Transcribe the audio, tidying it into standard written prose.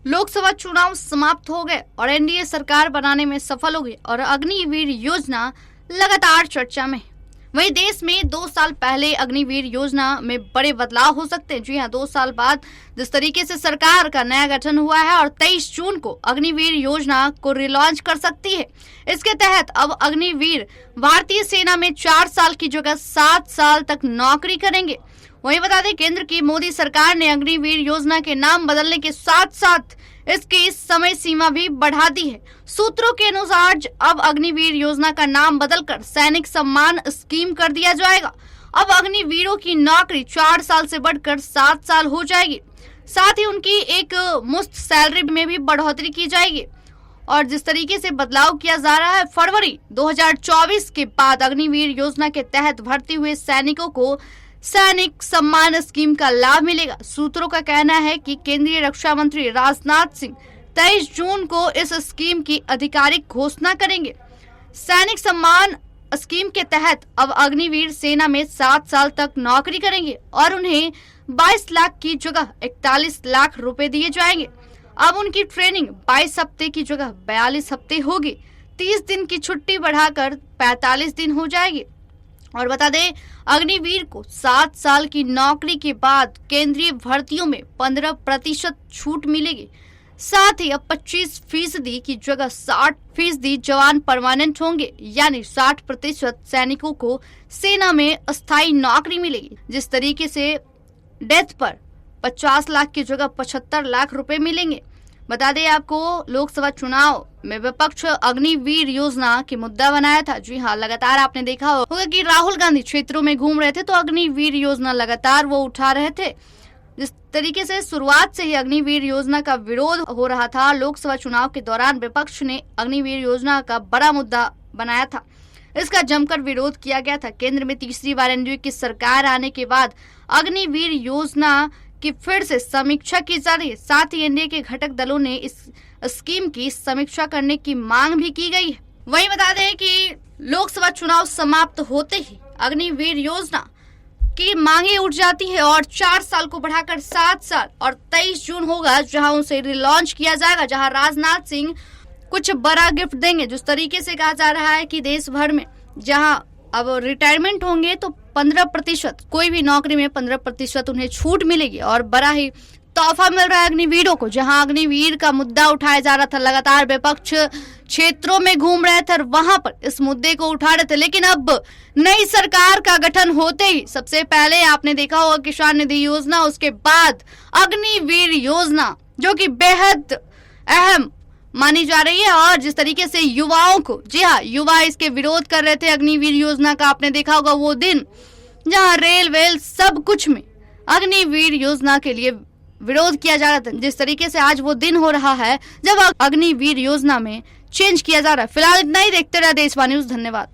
लोकसभा चुनाव समाप्त हो गए और एनडीए सरकार बनाने में सफल हो गई और अग्निवीर योजना लगातार चर्चा में। वहीं देश में 2 साल पहले अग्निवीर योजना में बड़े बदलाव हो सकते हैं। जी हां, 2 साल बाद जिस तरीके से सरकार का नया गठन हुआ है और 23 जून को अग्निवीर योजना को रिलॉन्च कर सकती है। इसके तहत अब अग्निवीर भारतीय सेना में 4 साल की जगह 7 साल तक नौकरी करेंगे। वहीं बता दें, केंद्र की मोदी सरकार ने अग्निवीर योजना के नाम बदलने के साथ साथ इसकी समय सीमा भी बढ़ा दी है। सूत्रों के अनुसार अब अग्निवीर योजना का नाम बदलकर सैनिक सम्मान स्कीम कर दिया जाएगा। अब अग्निवीरों की नौकरी 4 साल से बढ़कर 7 साल हो जाएगी। साथ ही उनकी एक मुश्त सैलरी में भी बढ़ोतरी की जाएगी। और जिस तरीके से बदलाव किया जा रहा है, फरवरी 2024 के बाद अग्निवीर योजना के तहत भर्ती हुए सैनिकों को सैनिक सम्मान स्कीम का लाभ मिलेगा। सूत्रों का कहना है कि केंद्रीय रक्षा मंत्री राजनाथ सिंह 23 जून को इस स्कीम की आधिकारिक घोषणा करेंगे। सैनिक सम्मान स्कीम के तहत अब अग्निवीर सेना में 7 साल तक नौकरी करेंगे और उन्हें 22 लाख की जगह 41 लाख रुपए दिए जाएंगे। अब उनकी ट्रेनिंग 22 हफ्ते की जगह 42 हफ्ते होगी। 30 दिन की छुट्टी बढ़ाकर 45 दिन हो जाएगी। और बता दें, अग्निवीर को 7 साल की नौकरी के बाद केंद्रीय भर्तियों में 15% छूट मिलेगी। साथ ही अब 25% की जगह 60% जवान परमानेंट होंगे, यानी 60% सैनिकों को सेना में अस्थायी नौकरी मिलेगी। जिस तरीके से डेथ पर 50 लाख की जगह 75 लाख रुपए मिलेंगे। बता दें आपको, लोकसभा चुनाव में विपक्ष अग्निवीर योजना की मुद्दा बनाया था। जी हां, लगातार आपने देखा होगा कि राहुल गांधी क्षेत्रों में घूम रहे थे तो अग्निवीर योजना लगातार वो उठा रहे थे। जिस तरीके से शुरुआत से ही अग्निवीर योजना का विरोध हो रहा था, लोकसभा चुनाव के दौरान विपक्ष ने अग्निवीर योजना का बड़ा मुद्दा बनाया था। इसका जमकर विरोध किया गया था। केंद्र में तीसरी बार एनडीए की सरकार आने के बाद अग्निवीर योजना की फिर से समीक्षा की जा रही है। साथ ही एनडीए के घटक दलों ने इस स्कीम की समीक्षा करने की मांग भी की गई है। वहीं बता दें कि लोकसभा चुनाव समाप्त होते ही अग्निवीर योजना की मांगे उठ जाती है और 4 साल को बढ़ाकर 7 साल और 23 जून होगा जहां उसे रिलॉन्च किया जाएगा, जहां राजनाथ सिंह कुछ बड़ा गिफ्ट देंगे। जिस तरीके से कहा जा रहा है कि देश भर में जहां अब रिटायरमेंट होंगे तो 15%, कोई भी नौकरी में 15% उन्हें छूट मिलेगी और बड़ा ही तोहफा मिल रहा है अग्निवीरों को। जहां अग्निवीर का मुद्दा उठाया जा रहा था, लगातार विपक्ष क्षेत्रों में घूम रहे थे और वहां पर इस मुद्दे को उठा रहे थे। लेकिन अब नई सरकार का गठन होते ही सबसे पहले आपने देखा होगा किसान निधि योजना, उसके बाद अग्निवीर योजना, जो कि बेहद अहम मानी जा रही है। और जिस तरीके से युवाओं को, जी हाँ, युवा इसके विरोध कर रहे थे अग्निवीर योजना का। आपने देखा होगा वो दिन जहां रेल वेल सब कुछ में अग्निवीर योजना के लिए विरोध किया जा रहा था। जिस तरीके से आज वो दिन हो रहा है जब अग्निवीर योजना में चेंज किया जा रहा है। फिलहाल इतना ही। देखते रहे देशवाणी न्यूज़। धन्यवाद।